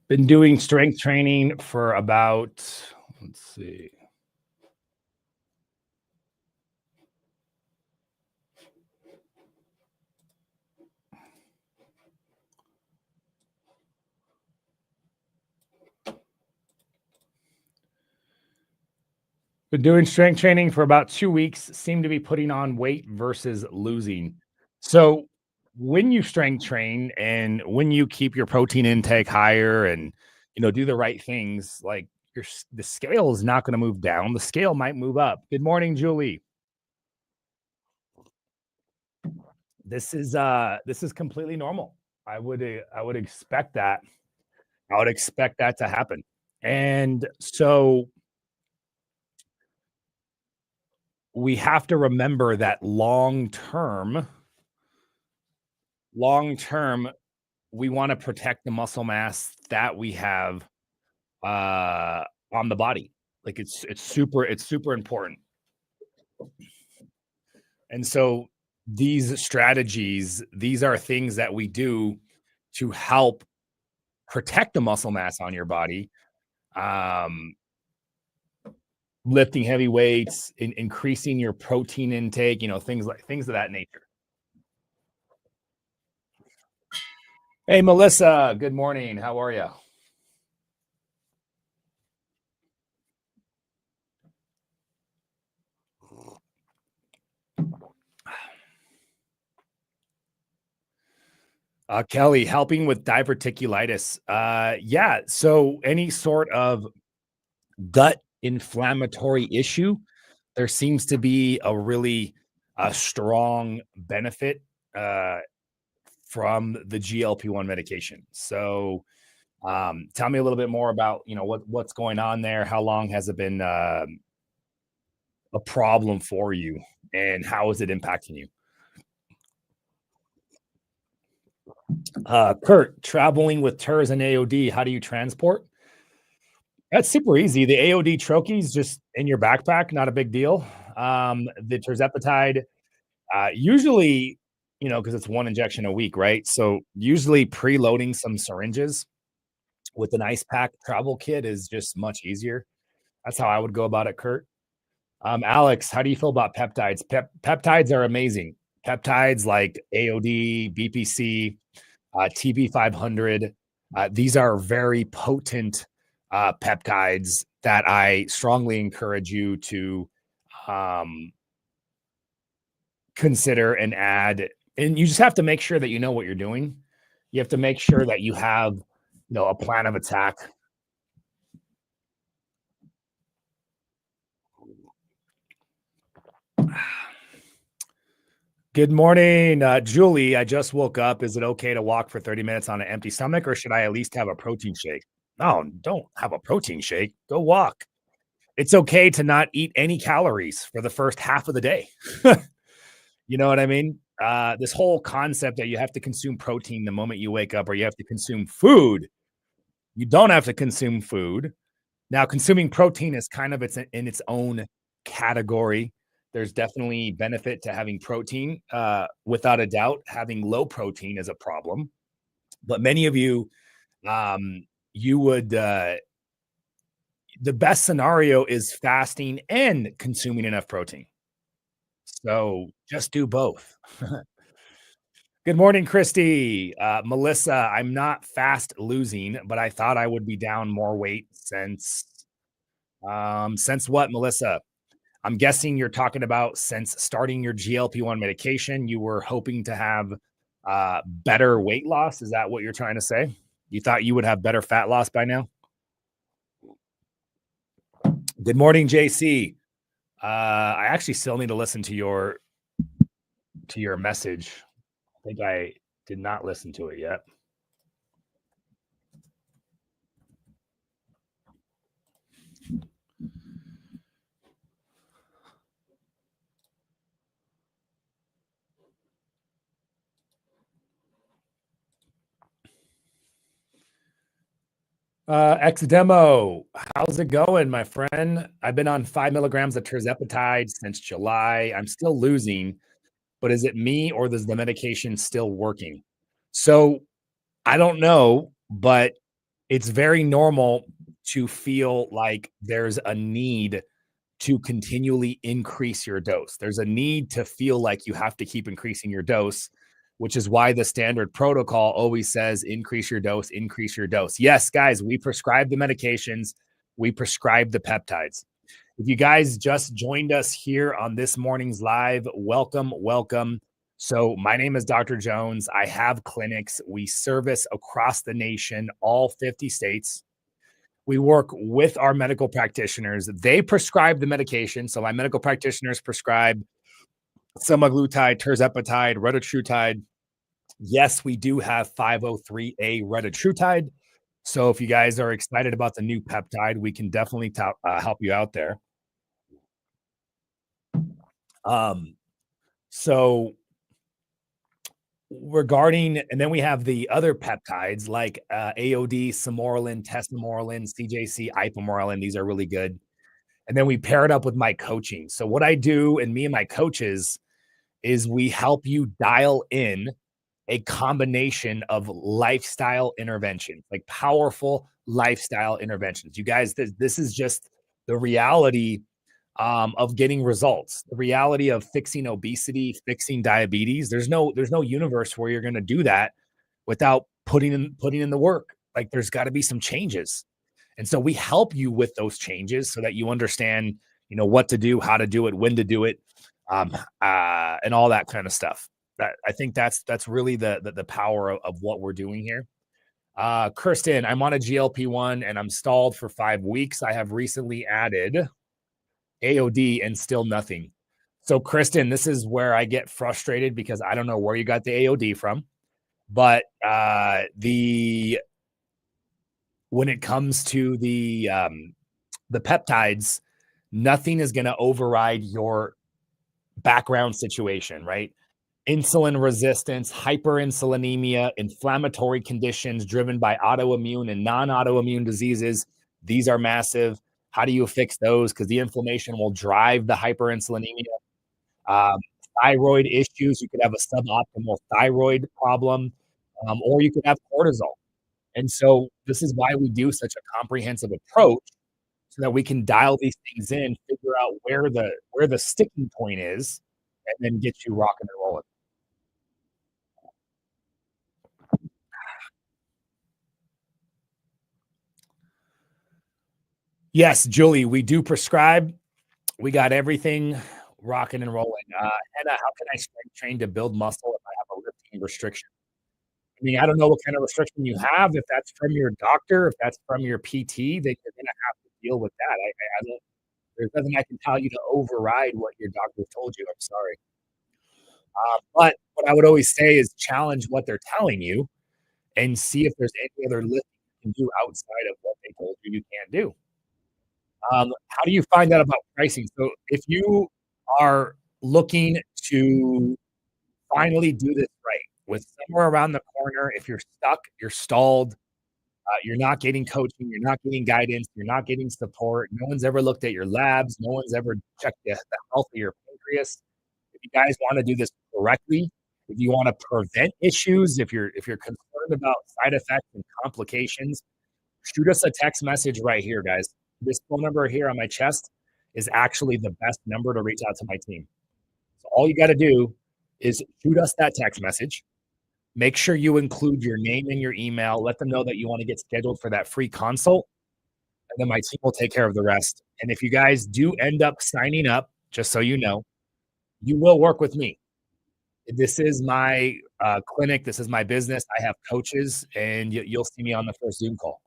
Been doing strength training for about, let's see, been doing strength training for about 2 weeks, seem to be putting on weight versus losing. So, when you strength train and when you keep your protein intake higher and, do the right things, like the scale is not going to move down. The scale might move up. Good morning, Julie. This is completely normal. I would expect that. I would expect that to happen. And so we have to remember that long term, we want to protect the muscle mass that we have on the body. Like it's super important. And so these strategies, these are things that we do to help protect the muscle mass on your body. Um, Lifting heavy weights, increasing your protein intake, things of that nature. Hey, Melissa, good morning. How are you? Kelly, helping with diverticulitis. Yeah. So any sort of gut inflammatory issue, there seems to be a really strong benefit uh, from the GLP-1 medication. So tell me a little bit more about what's going on there. How long has it been a problem for you, and how is it impacting you? Kurt, traveling with TERS and AOD, how do you transport? That's super easy. The AOD troche is just in your backpack, not a big deal. The Tirzepatide, usually, because it's one injection a week, right? So usually preloading some syringes with an ice pack travel kit is just much easier. That's how I would go about it, Kurt. Alex, how do you feel about peptides? Peptides are amazing. Peptides like AOD, BPC, TB500. These are very potent peptides that I strongly encourage you to um, consider and add. And you just have to make sure that you know what you're doing. You have to make sure that you have, a plan of attack. Good morning, Julie. I just woke up. Is it okay to walk for 30 minutes on an empty stomach, or should I at least have a protein shake? No, don't have a protein shake. Go walk. It's okay to not eat any calories for the first half of the day. You know what I mean? This whole concept that you have to consume protein the moment you wake up, or you have to consume food. You don't have to consume food. Now, consuming protein is kind of in its own category. There's definitely benefit to having protein. Without a doubt, having low protein is a problem. But many of you, you would the best scenario is fasting and consuming enough protein. So just do both. Good morning, Christy. Melissa, I'm not fast losing, but I thought I would be down more weight since what, Melissa? I'm guessing you're talking about since starting your GLP-1 medication, you were hoping to have better weight loss. Is that what you're trying to say? You thought you would have better fat loss by now? Good morning, JC. I actually still need to listen to your message. I think I did not listen to it yet. Ex demo, how's it going, my friend? I've been on 5 milligrams of Tirzepatide since July. I'm still losing, but is it me or is the medication still working? So I don't know, but It's very normal to feel like there's a need to continually increase your dose. There's a need to feel like you have to keep increasing your dose, which is why the standard protocol always says increase your dose, increase your dose. Yes, guys, we prescribe the medications, we prescribe the peptides. If you guys just joined us here on this morning's live, welcome, welcome. So, my name is Dr. Jones. I have clinics. We service across the nation, all 50 states. We work with our medical practitioners. They prescribe the medication. So, my medical practitioners prescribe semaglutide, tirzepatide, retatrutide. Yes, we do have 503A retatrutide. So, if you guys are excited about the new peptide, we can definitely help you out there. Um, so regarding, and then we have the other peptides like AOD, Samoralin, Tesamoralin, CJC, Ipamoralin. These are really good. And then we pair it up with my coaching. So what I do, and me and my coaches, is we help you dial in a combination of lifestyle interventions, like powerful lifestyle interventions. You guys, this is just the reality of getting results. The reality of fixing obesity, fixing diabetes. There's no universe where you're going to do that without putting in the work. Like there's got to be some changes, and so we help you with those changes so that you understand, what to do, how to do it, when to do it, and all that kind of stuff. That I think that's really the power of what we're doing here. Kirsten, I'm on a GLP-1 and I'm stalled for 5 weeks. I have recently added AOD and still nothing. So, Kristen, this is where I get frustrated because I don't know where you got the AOD from, but the when it comes to the peptides, nothing is going to override your background situation, right? Insulin resistance, hyperinsulinemia, inflammatory conditions driven by autoimmune and non-autoimmune diseases. These are massive. How do you fix those? Because the inflammation will drive the hyperinsulinemia. Um, Thyroid issues, you could have a suboptimal thyroid problem, or you could have cortisol. And so this is why we do such a comprehensive approach so that we can dial these things in, figure out where the sticking point is, and then get you rocking and rolling. Yes, Julie, we do prescribe. We got everything rocking and rolling. Hannah, how can I strength train to build muscle if I have a lifting restriction? I mean, I don't know what kind of restriction you have. If that's from your doctor, if that's from your PT, then you're gonna have to deal with that. I don't. There's nothing I can tell you to override what your doctor told you. I'm sorry. But what I would always say is challenge what they're telling you and see if there's any other lifting you can do outside of what they told you can't do. How do you find out about pricing? So if you are looking to finally do this right with somewhere around the corner, if you're stuck, you're stalled, you're not getting coaching, you're not getting guidance, you're not getting support, no one's ever looked at your labs, no one's ever checked the health of your pancreas. If you guys want to do this correctly, if you want to prevent issues, if you're concerned about side effects and complications, shoot us a text message right here, guys. This phone number here on my chest is actually the best number to reach out to my team. So all you got to do is shoot us that text message. Make sure you include your name and your email. Let them know that you want to get scheduled for that free consult, and then my team will take care of the rest. And if you guys do end up signing up, just so you know, you will work with me. This is my clinic. This is my business. I have coaches, and you'll see me on the first Zoom call.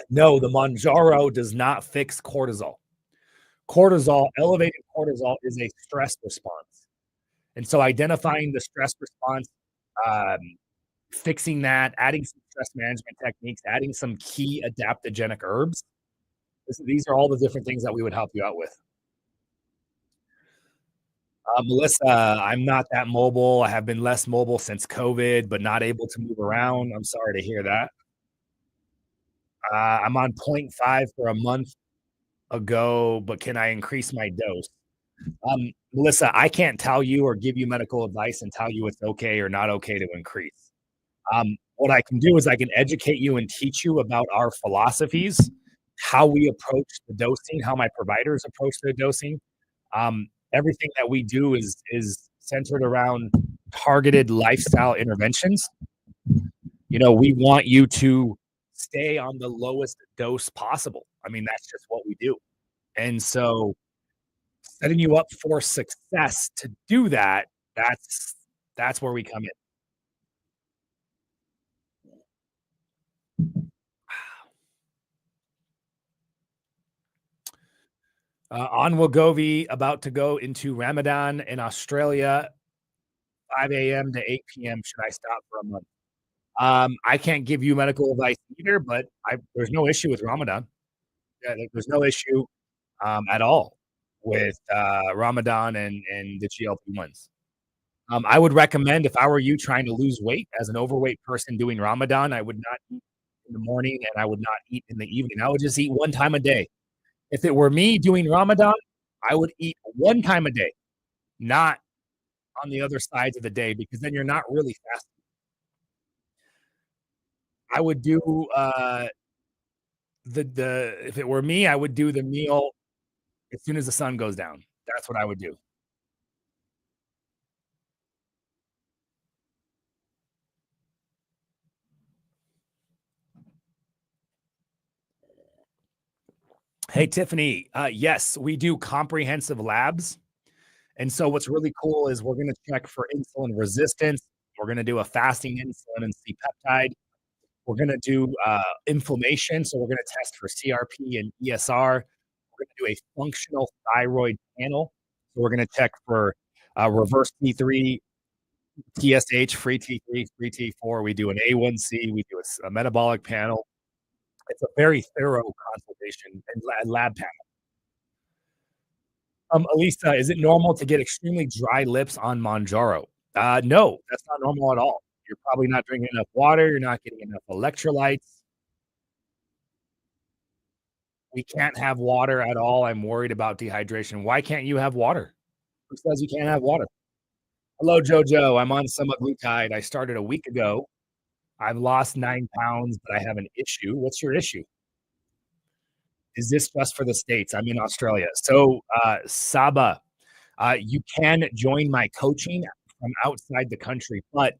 No, the Monjaro does not fix cortisol. Elevated cortisol is a stress response. And so identifying the stress response, um, fixing that, adding some stress management techniques, adding some key adaptogenic herbs. These are all the different things that we would help you out with. Melissa, I'm not that mobile. I have been less mobile since COVID, but not able to move around. I'm sorry to hear that. I'm on point 0.5 for a month ago, but can I increase my dose? Melissa, I can't tell you or give you medical advice and tell you it's okay or not okay to increase. what I can do is I can educate you and teach you about our philosophies, how we approach the dosing, how my providers approach the dosing. Everything that we do is centered around targeted lifestyle interventions. We want you to stay on the lowest dose possible. I mean, that's just what we do. And so setting you up for success to do that, that's where we come in. On Wegovy, about to go into Ramadan in Australia, 5 a.m. to 8 p.m. Should I stop for a month? I can't give you medical advice either, but there's no issue with Ramadan. Yeah, there's no issue at all with Ramadan and the GLP ones. I would recommend if I were you trying to lose weight as an overweight person doing Ramadan, I would not eat in the morning and I would not eat in the evening. I would just eat one time a day. If it were me doing Ramadan, I would eat one time a day, not on the other sides of the day, because then you're not really fasting. I would do the if it were me, I would do the meal as soon as the sun goes down. That's what I would do. Hey, Tiffany. Yes, we do comprehensive labs. And so what's really cool is we're going to check for insulin resistance. We're going to do a fasting insulin and C peptide. We're going to do inflammation. So we're going to test for CRP and ESR. We're going to do a functional thyroid panel. So we're going to check for reverse T3, TSH, free T3, free T4. We do an A1C. We do a metabolic panel. It's a very thorough consultation and lab panel. Elisa, is it normal to get extremely dry lips on Monjaro? No, that's not normal at all. You're probably not drinking enough water. You're not getting enough electrolytes. We can't have water at all. I'm worried about dehydration. Why can't you have water? Who says you can't have water? Hello, Jojo. I'm on Semaglutide. I started a week ago. I've lost 9 pounds, but I have an issue. What's your issue? Is this just for the States? I'm in Australia. So, Saba, you can join my coaching from outside the country, but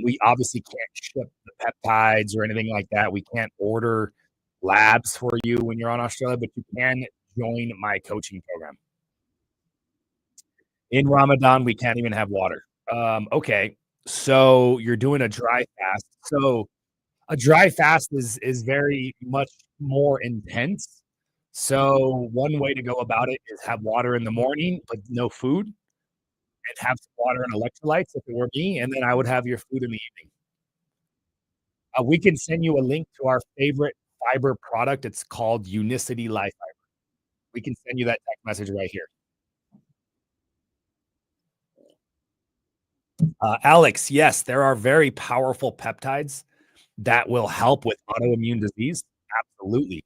we obviously can't ship the peptides or anything like that. We can't order labs for you when you're on Australia, but you can join my coaching program. In Ramadan, we can't even have water. Okay, so you're doing a dry fast. So a dry fast is very much more intense. So one way to go about it is have water in the morning, but no food, and have some water and electrolytes if it were me, and then I would have your food in the evening. We can send you a link to our favorite fiber product. It's called Unicity Life Fiber. We can send you that text message right here. Alex, yes, there are very powerful peptides that will help with autoimmune disease. Absolutely.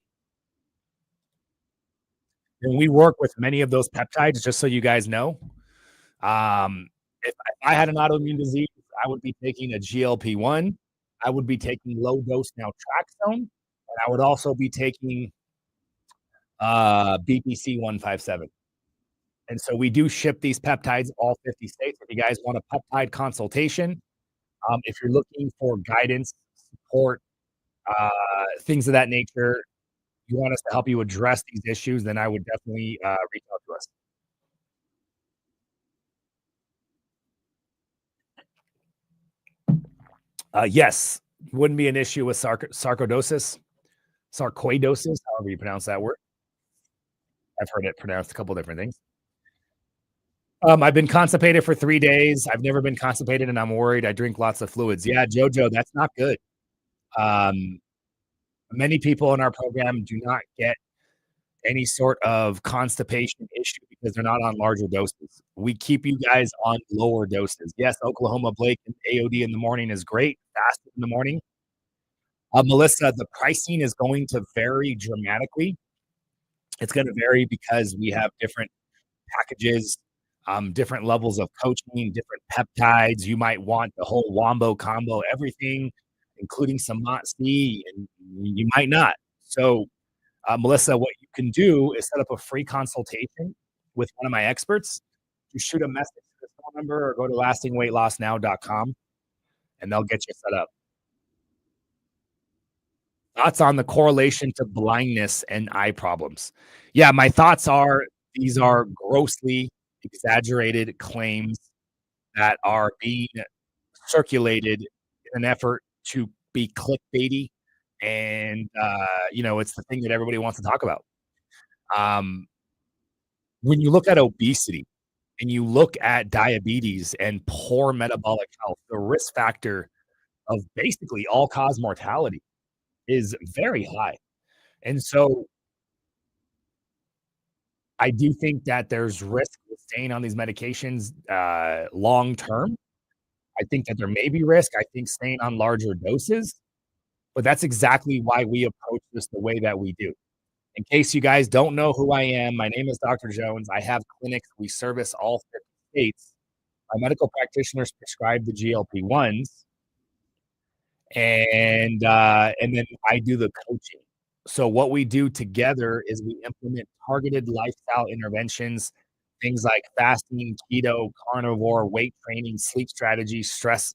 And we work with many of those peptides, just so you guys know. If I had an autoimmune disease, I would be taking a GLP-1. I would be taking low dose naltrexone, and I would also be taking BPC 157. And so we do ship these peptides all 50 states. If you guys want a peptide consultation, if you're looking for guidance, support, things of that nature, you want us to help you address these issues, then I would definitely reach out to us. Yes, wouldn't be an issue with sarcoidosis, however you pronounce that word. I've heard it pronounced a couple different things. I've been constipated for 3 days. I've never been constipated, and I'm worried. I drink lots of fluids. Yeah, Jojo, that's not good. Many people in our program do not get any sort of constipation issue because they're not on larger doses. We keep you guys on lower doses. Yes, Oklahoma Blake and AOD in the morning is great. Fast in the morning. Melissa, the pricing is going to vary dramatically. It's going to vary because we have different packages, different levels of coaching, different peptides. You might want the whole wombo combo, everything, including some MOTS-C, and you might not. So, Melissa, what you can do is set up a free consultation with one of my experts. You shoot a message to this phone number or go to lastingweightlossnow.com and they'll get you set up. Thoughts on the correlation to blindness and eye problems? Yeah, my thoughts are these are grossly exaggerated claims that are being circulated in an effort to be clickbaity, and, it's the thing that everybody wants to talk about. Um, when you look at obesity and you look at diabetes and poor metabolic health, the risk factor of basically all-cause mortality is very high. And so I do think that there's risk with staying on these medications, long term. I think that there may be risk. I think staying on larger doses, but that's exactly why we approach this the way that we do. In case you guys don't know who I am, my name is Dr. Jones. I have clinics. We service all 50 states. My medical practitioners prescribe the GLP-1s, and then I do the coaching. So what we do together is we implement targeted lifestyle interventions, things like fasting, keto, carnivore, weight training, sleep strategy, stress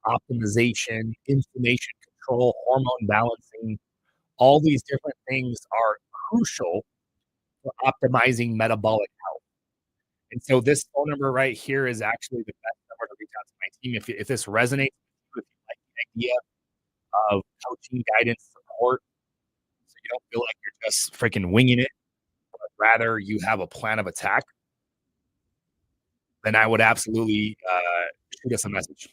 optimization, inflammation control, hormone balancing. All these different things are crucial for optimizing metabolic health. And so this phone number right here is actually the best number to reach out to my team. If this resonates with you, if you like the idea of coaching, guidance, support, so you don't feel like you're just freaking winging it, but rather you have a plan of attack, then I would absolutely shoot us a message.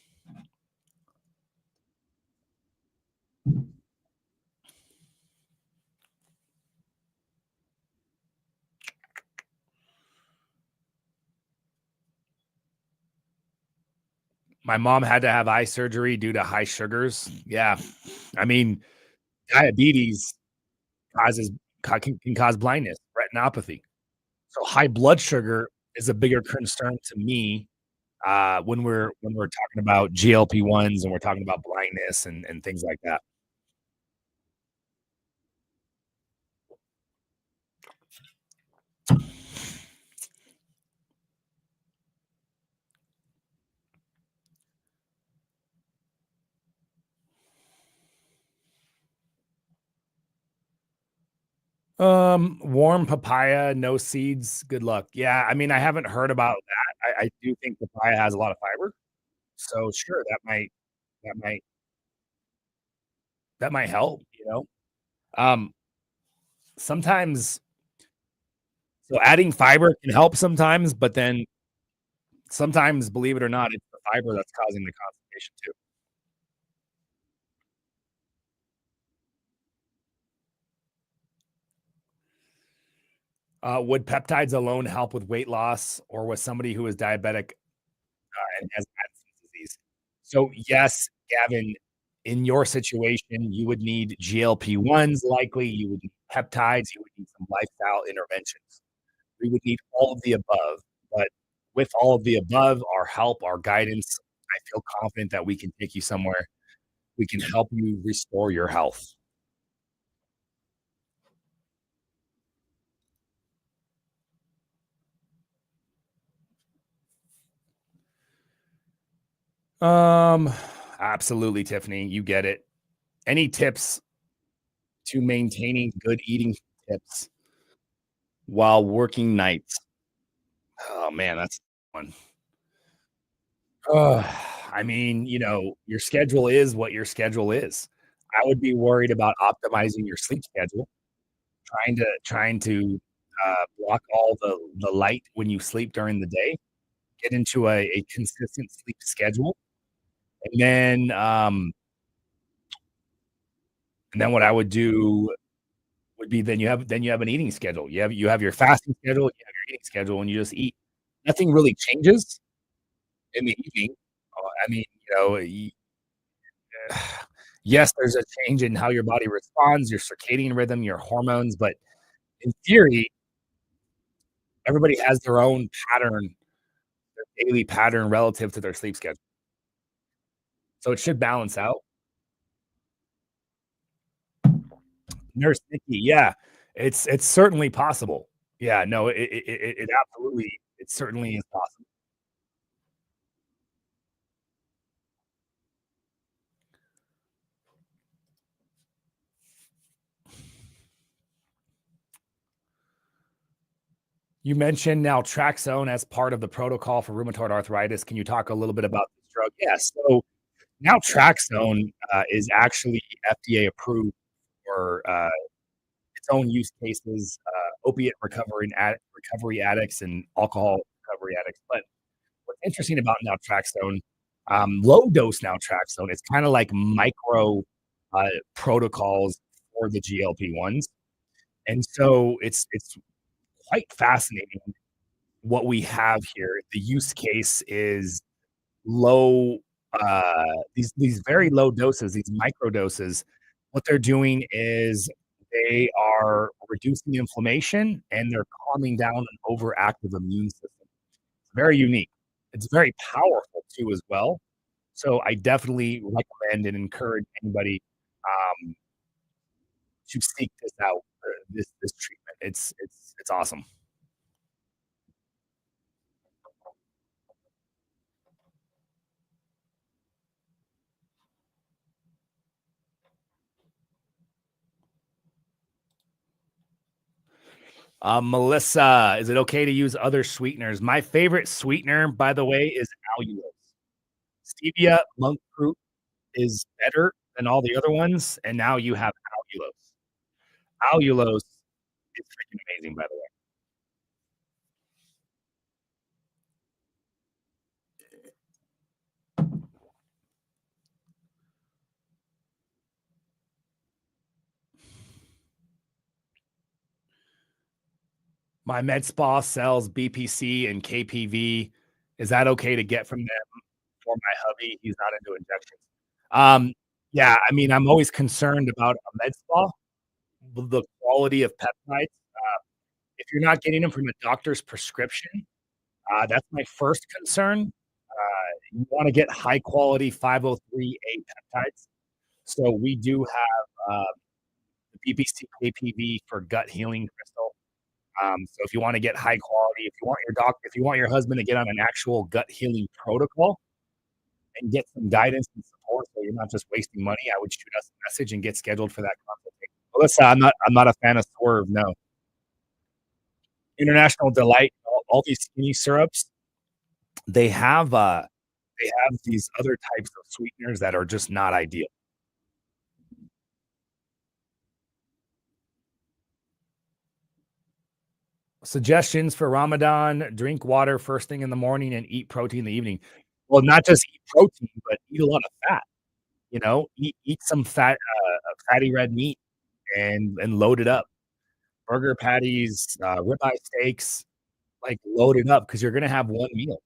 My mom had to have eye surgery due to high sugars. Yeah. I mean, diabetes causes can cause blindness, retinopathy. So high blood sugar is a bigger concern to me when we're talking about GLP-1s and we're talking about blindness and things like that. Warm papaya, no seeds, good luck. Yeah, I mean, I haven't heard about that. I do think papaya has a lot of fiber, so sure, that might that might help, you know? Um, sometimes so adding fiber can help sometimes, but then sometimes, believe it or not, it's the fiber that's causing the constipation too. Would peptides alone help with weight loss or with somebody who is diabetic and has Addison's disease? So, yes, Gavin, in your situation, you would need GLP-1s likely, you would need peptides, you would need some lifestyle interventions. We would need all of the above, but with all of the above, our help, our guidance, I feel confident that we can take you somewhere. We can help you restore your health. Um, Absolutely, Tiffany, you get it. Any tips to maintaining good eating tips while working nights? Oh man, that's one. Ugh, I mean, your schedule is what your schedule is. I would be worried about optimizing your sleep schedule, trying to block all the light when you sleep during the day, get into a consistent sleep schedule, and then what I would do would be then you have an eating schedule. You have your fasting schedule, you have your eating schedule, and you just eat. Nothing really changes in the evening. I mean, yes, there's a change in how your body responds, your circadian rhythm, your hormones, but in theory, everybody has their own pattern, their daily pattern relative to their sleep schedule. So it should balance out. Nurse Nikki, yeah. It's certainly possible. Yeah, no, it absolutely it certainly is possible. You mentioned naltrexone as part of the protocol for rheumatoid arthritis. Can you talk a little bit about this drug? Yes. So naltrexone, is actually FDA approved for, its own use cases, opiate recovery addicts and alcohol recovery addicts. But what's interesting about naltrexone, low dose naltrexone, it's kinda like micro, protocols for the GLP-1s, and so it's quite fascinating what we have here. The use case is low, these very low doses, these micro doses. What they're doing is they are reducing inflammation and they're calming down an overactive immune system. It's very unique. It's very powerful too as well. So I definitely recommend and encourage anybody, um, to seek this out, this treatment. It's awesome. Melissa, is it okay to use other sweeteners? My favorite sweetener, by the way, is allulose. Stevia monk fruit is better than all the other ones, and now you have allulose. Allulose is freaking amazing, by the way. My med spa sells BPC and KPV. Is that okay to get from them for my hubby? He's not into injections. Um, yeah, I mean, I'm always concerned about a med spa, the quality of peptides. If you're not getting them from a doctor's prescription, that's my first concern. You wanna get high quality 503A peptides. So we do have, the BPC KPV for gut healing crystal. So if you wanna get high quality, if you want your husband to get on an actual gut healing protocol and get some guidance and support so you're not just wasting money, I would shoot us a message and get scheduled for that consultation. Melissa, I'm not a fan of Swerve, no. International Delight, all these skinny syrups, they have, uh they have these other types of sweeteners that are just not ideal. Suggestions for Ramadan: drink water first thing in the morning and eat protein in the evening. Well, not just eat protein, but eat a lot of fat, eat some fatty red meat and load it up. Burger patties, ribeye steaks, like, load it up because 'cause you're gonna have one meal.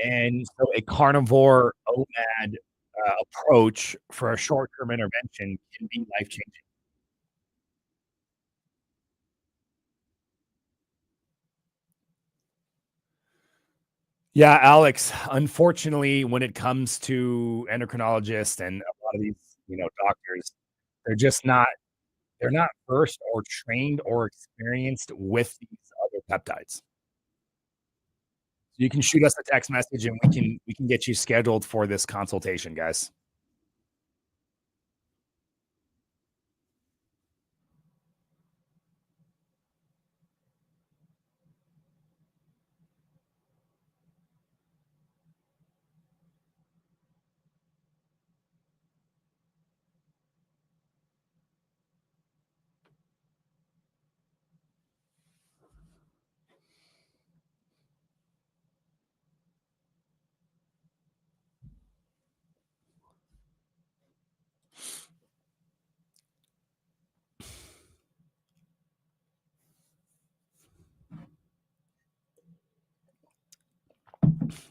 And so a carnivore OMAD, approach for a short-term intervention can be life-changing. Yeah, Alex, unfortunately, when it comes to endocrinologists and a lot of these, doctors, they're just not they're not versed or trained or experienced with these other peptides. You can shoot us a text message and we can get you scheduled for this consultation, guys.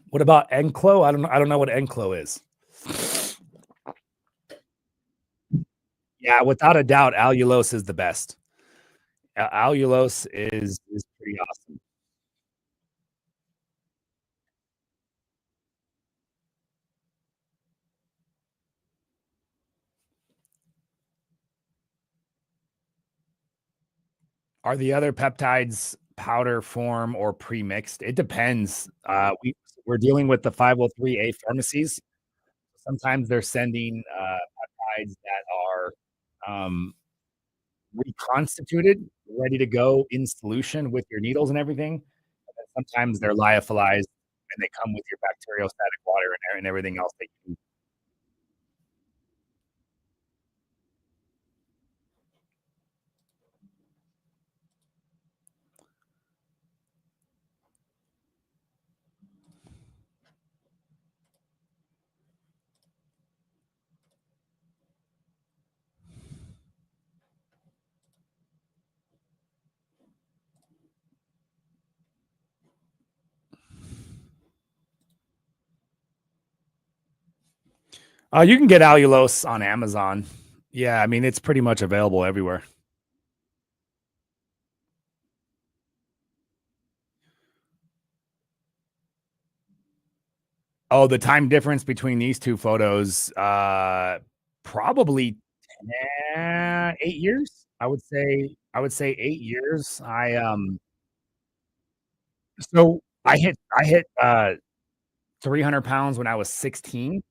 What about Enclo? I don't know what Enclo is. Yeah, without a doubt, allulose is the best. Allulose is pretty awesome. Are the other peptides powder form or pre-mixed? It depends. We're dealing with the 503A pharmacies. Sometimes they're sending, peptides that are, um, reconstituted, ready to go in solution with your needles and everything. And then sometimes they're lyophilized and they come with your bacteriostatic water and everything else that you. You can get allulose on Amazon. Yeah, I mean, it's pretty much available everywhere. Oh, the time difference between these 2 photos, probably 8 years? I would say 8 years. I hit 300 pounds when I was 16,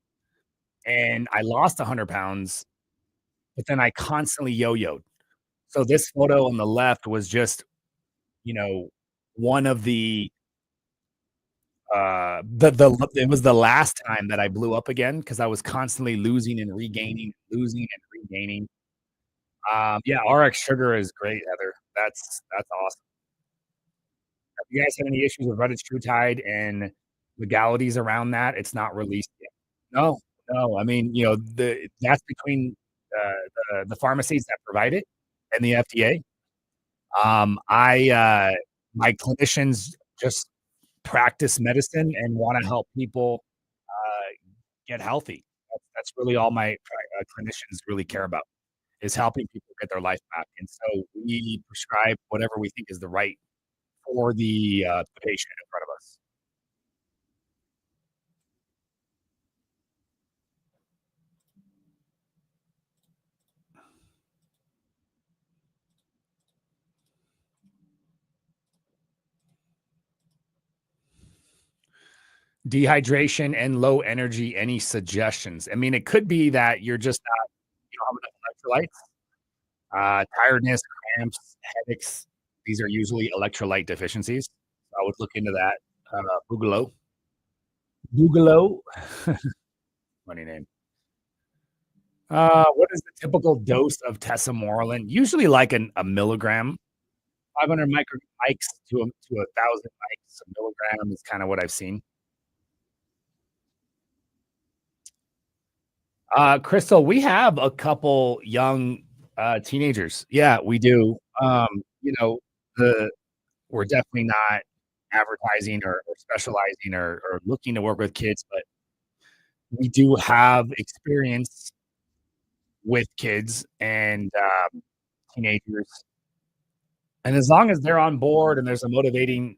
and I lost 100 pounds, but then I constantly yo-yoed. So this photo on the left was just, you know, one of the it was the last time that I blew up again because I was constantly losing and regaining, losing and regaining. Yeah, RX sugar is great, Heather. That's awesome. Have you guys had any issues with Retatrutide and legalities around that? It's not released yet. No, no. I mean, that's between uh, the pharmacies that provide it and the FDA. I My clinicians just practice medicine and want to help people get healthy. That's really all my clinicians really care about is helping people get their life back. And so we prescribe whatever we think is the right for the patient in front of us. Dehydration and low energy, any suggestions? I mean, it could be that you're just not you don't have enough electrolytes, tiredness, cramps, headaches. These are usually electrolyte deficiencies. I would look into that. Boogaloo. Boogaloo. Funny name. What is the typical dose of tesamorelin? Usually like a milligram, 500 micro mics to 1,000 mics a milligram is kind of what I've seen. Crystal, we have a couple young teenagers. Yeah, we do. You know, the we're definitely not advertising or specializing or looking to work with kids, but we do have experience with kids and teenagers. And as long as they're on board and there's a motivating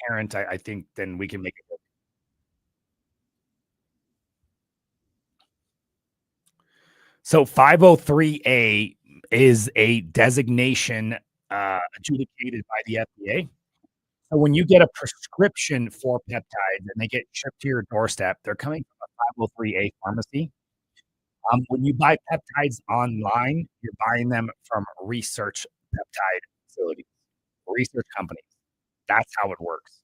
parent, I think then we can make it work. So 503A is a designation adjudicated by the FDA. So when you get a prescription for peptides and they get shipped to your doorstep, they're coming from a 503A pharmacy. When you buy peptides online, you're buying them from research peptide facilities, research companies. That's how it works.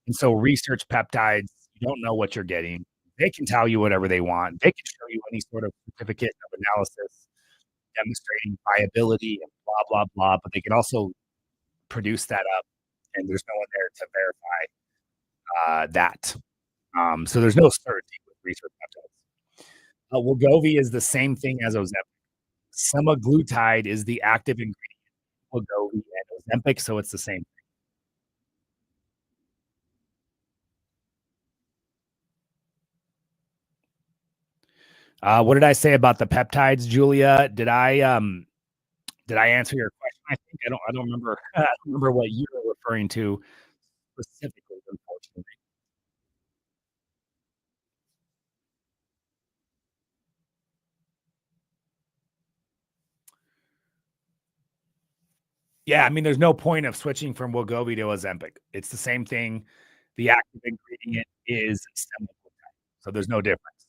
And so research peptides, you don't know what you're getting. They can tell you whatever they want. They can show you any sort of certificate of analysis demonstrating viability and blah, blah, blah, but they can also produce that up and there's no one there to verify that. So there's no certainty with research peptides. Wegovy is the same thing as Ozempic. Semaglutide is the active ingredient in Wegovy and Ozempic, so it's the same. What did I say about the peptides, Julia? Did I answer your question? I think I don't remember. I don't remember what you were referring to specifically, unfortunately. Yeah, I mean, there's no point of switching from Wegovy to Ozempic. It's the same thing. The active ingredient is semaglutide, so there's no difference.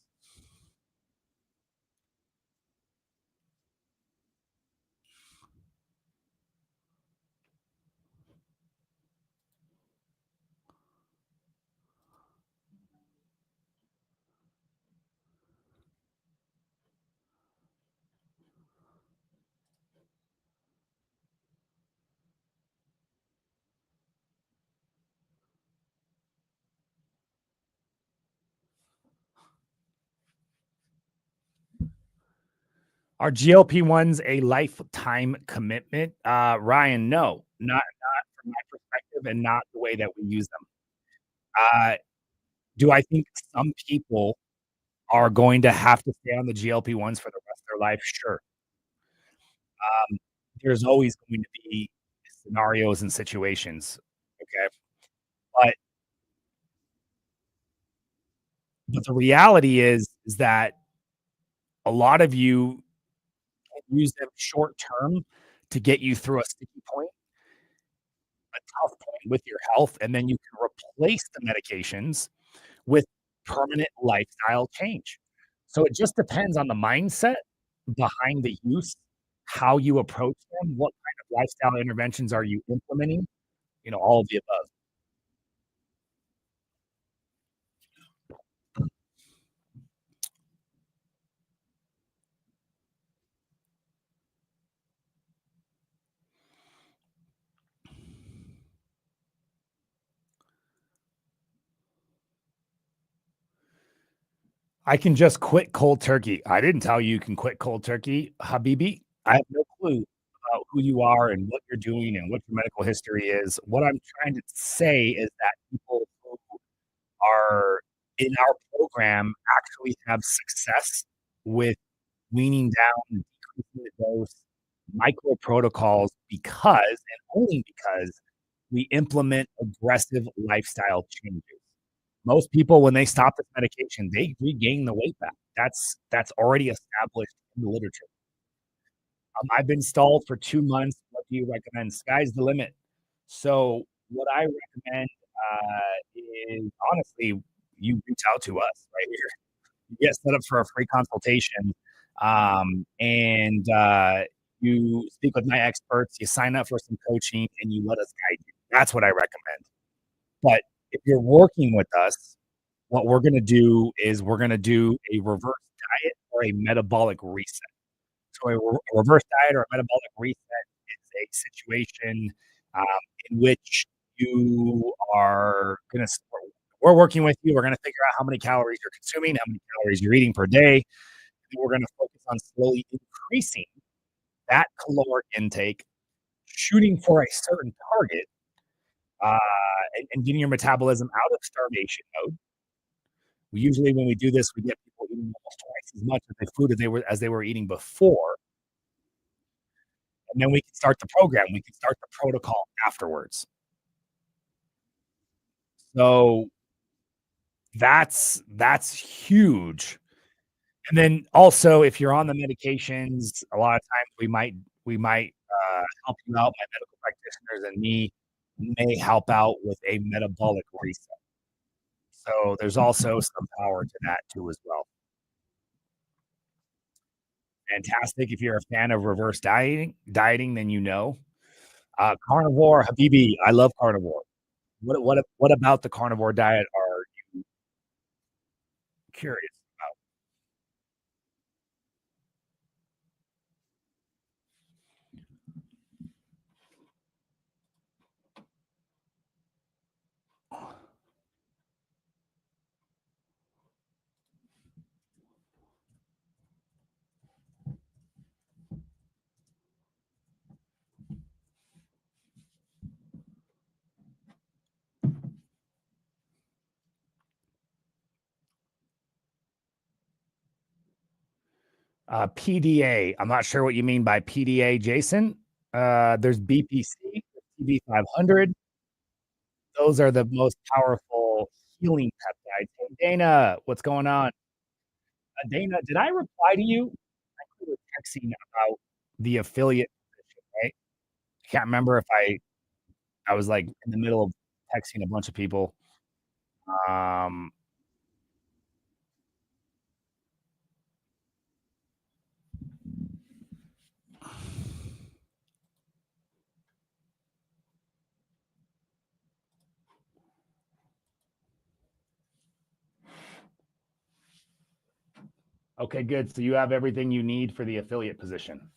Are GLP-1s a lifetime commitment? Ryan, no, not from my perspective and not the way that we use them. Uh, do I think some people are going to have to stay on the GLP-1s for the rest of their life? Sure. There's always going to be scenarios and situations, okay? But but the reality is that a lot of you can use them short term to get you through a sticky point, a tough point with your health, and then you can replace the medications with permanent lifestyle change. So it just depends on the mindset behind the use, how you approach them, what kind of lifestyle interventions are you implementing, all of the above. I can just quit cold turkey. I didn't tell you you can quit cold turkey, Habibi. I have no clue about who you are and what you're doing and what your medical history is. What I'm trying to say is that people who are in our program actually have success with weaning down and decreasing the dose, micro protocols because and only because we implement aggressive lifestyle changes. Most people, when they stop this medication, they regain the weight back. That's already established in the literature. I've been stalled for 2 months. What do you recommend? Sky's the limit. So what I recommend, is honestly, you reach out to us right here. You get set up for a free consultation, and, you speak with my experts, you sign up for some coaching, and you let us guide you. That's what I recommend. But if you're working with us, what we're gonna do is we're gonna do a reverse diet or a metabolic reset. So a reverse diet or a metabolic reset is a situation, um, in which you are gonna we're working with you, we're gonna figure out how many calories you're consuming, how many calories you're eating per day, and we're gonna focus on slowly increasing that caloric intake, shooting for a certain target, uh, and getting your metabolism out of starvation mode. We usually, when we do this, we get people eating almost twice as much of the food as they were eating before, and then we can start the program. We can start the protocol afterwards. So that's huge. And then also, if you're on the medications, a lot of times we might help you out. My medical practitioners and me may help out with a metabolic reset. So there's also some power to that too as well. Fantastic. If you're a fan of reverse dieting, then you know. Carnivore, Habibi, I love carnivore. What about the carnivore diet are you curious PDA, I'm not sure what you mean by PDA, Jason. There's BPC, TB500. Those are the most powerful healing peptides. Hey, Dana, what's going on? Dana, did I reply to you? I think we were texting about the affiliate position, right? can't remember if I was, like, in the middle of texting a bunch of people. Um, okay, good. So you have everything you need for the affiliate position.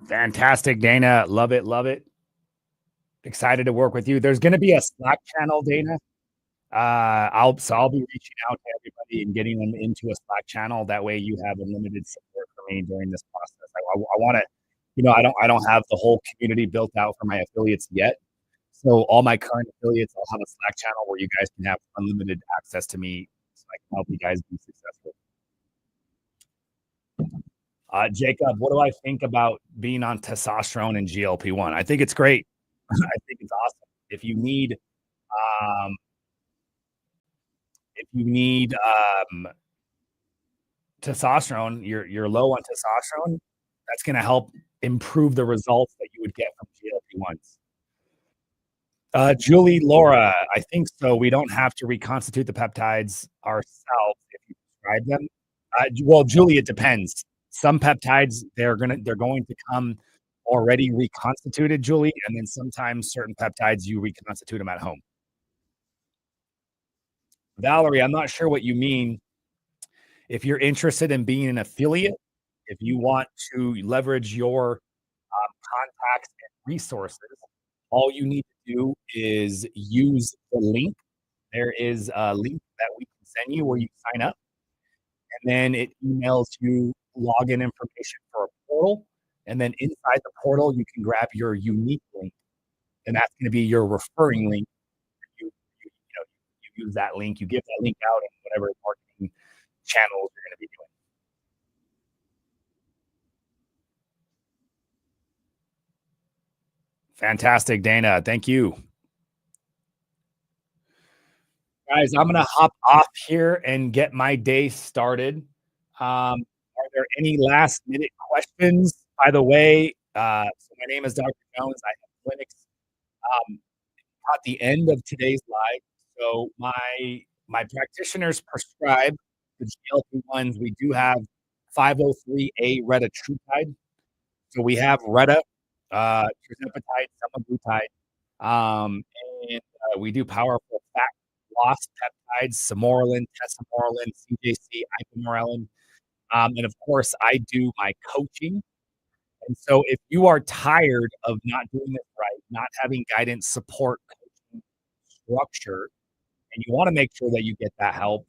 Fantastic, Dana. Love it, love it. Excited to work with you. There's gonna be a Slack channel, Dana. I'll be reaching out to everybody and getting them into a Slack channel. That way you have unlimited support for me during this process. I wanna, I don't have the whole community built out for my affiliates yet. So all my current affiliates, I'll have a Slack channel where you guys can have unlimited access to me so I can help you guys be successful. Jacob, what do I think about being on testosterone and GLP-1? I think it's great. I think it's awesome. Um, if you need testosterone, you're low on testosterone, that's going to help improve the results that you would get from GLP-1s. Julie, Laura, I think so. We don't have to reconstitute the peptides ourselves if you prescribe them. Well, Julie, it depends. Some peptides they're going to come already reconstituted, Julie, and then sometimes certain peptides you reconstitute them at home. Valerie, I'm not sure what you mean. If you're interested in being an affiliate, if you want to leverage your contacts and resources, all you need to do is use the link. There is a link that we can send you where you sign up, and then it emails you login information for a portal. And then inside the portal, you can grab your unique link, and that's going to be your referring link. You use that link, you give that link out in whatever marketing channels you're going to be doing. Fantastic, Dana. Thank you. Guys, I'm gonna hop off here and get my day started. Are there any last minute questions? By the way, so my name is Dr. Jones. I have clinics um, at the end of today's live. So my practitioners prescribe the GLP-1s. We do have 503A retatrutide. So we have Retta, Tirzepatide, Semaglutide, um, and we do powerful fat loss peptides, Samorelin, Tesamorelin, CJC, Ipamorelin, and of course, I do my coaching. And so, if you are tired of not doing this right, not having guidance, support, coaching, structure, and you want to make sure that you get that help,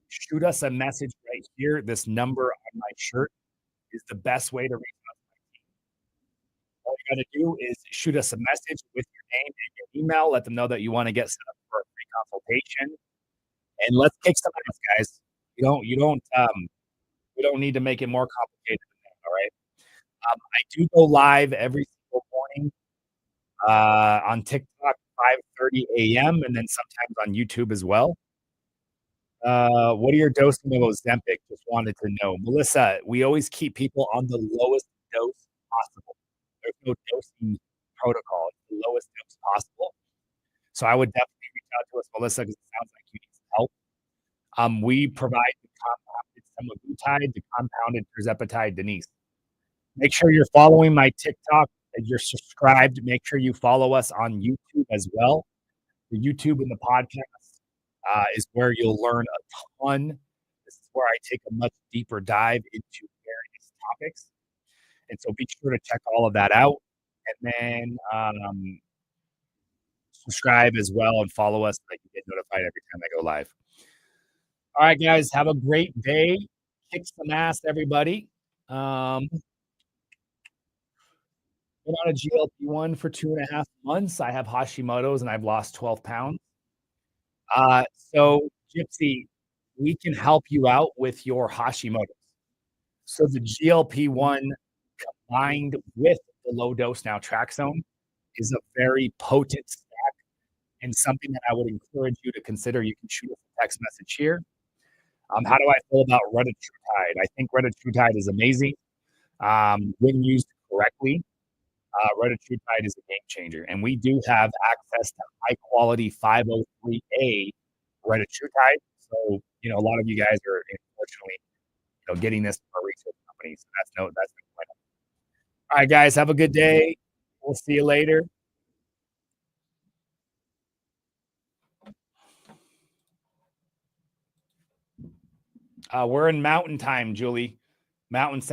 shoot us a message right here. This number on my shirt is the best way to reach out. All you got to do is shoot us a message with your name and your email. Let them know that you want to get set up for a free consultation, and let's kick some ass, guys. We don't need to make it more complicated than that. All right. I do go live every single morning on TikTok, 5:30 a.m., and then sometimes on YouTube as well. What are your dosing of Ozempic? Just wanted to know, Melissa. We always keep people on the lowest dose possible. There's no dosing protocol. It's the lowest dose possible. So I would definitely reach out to us, Melissa, because it sounds like you need some help. We provide the compounded semaglutide, the compounded tirzepatide, Denise. Make sure you're following my TikTok and you're subscribed. Make sure you follow us on YouTube as well. The YouTube and the podcast is where you'll learn a ton. This is where I take a much deeper dive into various topics. And so be sure to check all of that out. And then subscribe as well and follow us so that you get notified every time I go live. All right, guys, have a great day. Kick some ass, everybody. Been on a GLP-1 for 2.5 months. I have Hashimoto's and I've lost 12 pounds. So Gypsy, we can help you out with your Hashimoto's. So the GLP-1 combined with the low dose naltrexone is a very potent snack and something that I would encourage you to consider. You can shoot us a text message here. How do I feel about retatrutide? I think retatrutide is amazing. When used correctly, retatrutide is a game changer, and we do have access to high quality 503A retatrutide. So, a lot of you guys are unfortunately, getting this from our research companies. So that's no point. All right, guys, have a good day. We'll see you later. We're in Mountain Time, Julie. Mountain